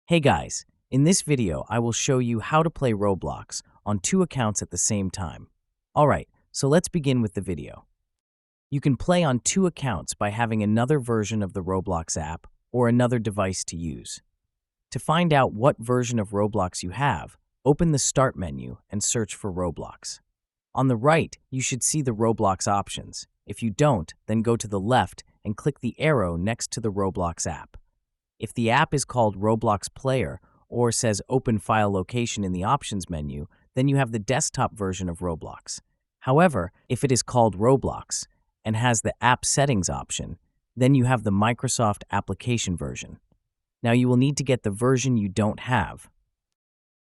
Hey guys, in this video I will show you how to play Roblox on two accounts at the same time. Alright, so let's begin with the video. You can play on two accounts by having another version of the Roblox app or another device to use. To find out what version of Roblox you have, open the Start menu and search for Roblox. On the right, you should see the Roblox options. If you don't, then go to the left and click the arrow next to the Roblox app. If the app is called Roblox Player or says Open File Location in the Options menu, then you have the desktop version of Roblox. However, if it is called Roblox and has the App Settings option, then you have the Microsoft Application version. Now you will need to get the version you don't have.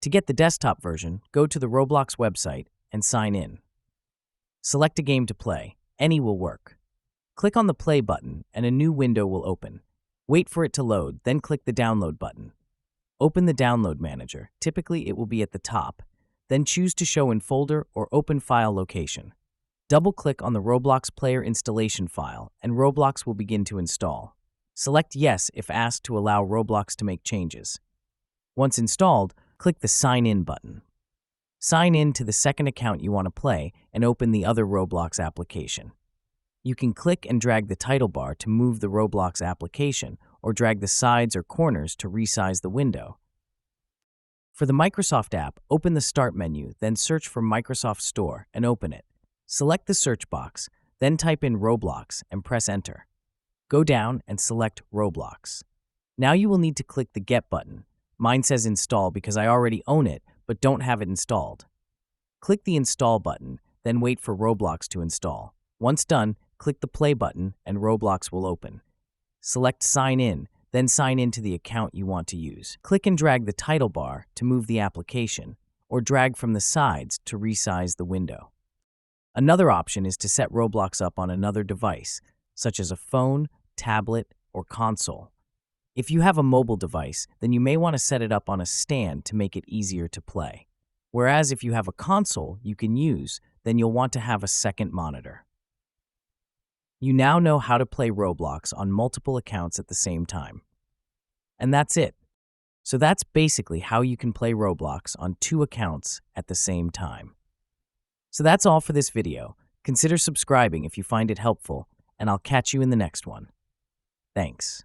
To get the desktop version, go to the Roblox website and sign in. Select a game to play. Any will work. Click on the Play button and a new window will open. Wait for it to load, then click the Download button. Open the Download Manager. Typically, it will be at the top. Then choose to show in folder or open file location. Double-click on the Roblox Player installation file, and Roblox will begin to install. Select Yes if asked to allow Roblox to make changes. Once installed, click the Sign In button. Sign in to the second account you want to play and open the other Roblox application. You can click and drag the title bar to move the Roblox application or drag the sides or corners to resize the window. For the Microsoft app, open the Start menu, then search for Microsoft Store and open it. Select the search box, then type in Roblox and press Enter. Go down and select Roblox. Now you will need to click the Get button. Mine says Install because I already own it but don't have it installed. Click the Install button, then wait for Roblox to install. Once done, click the Play button and Roblox will open. Select Sign In, then sign in to the account you want to use. Click and drag the title bar to move the application, or drag from the sides to resize the window. Another option is to set Roblox up on another device, such as a phone, tablet, or console. If you have a mobile device, then you may want to set it up on a stand to make it easier to play. Whereas if you have a console you can use, then you'll want to have a second monitor. You now know how to play Roblox on multiple accounts at the same time. And that's it. So that's basically how you can play Roblox on two accounts at the same time. So that's all for this video. Consider subscribing if you find it helpful, and I'll catch you in the next one. Thanks.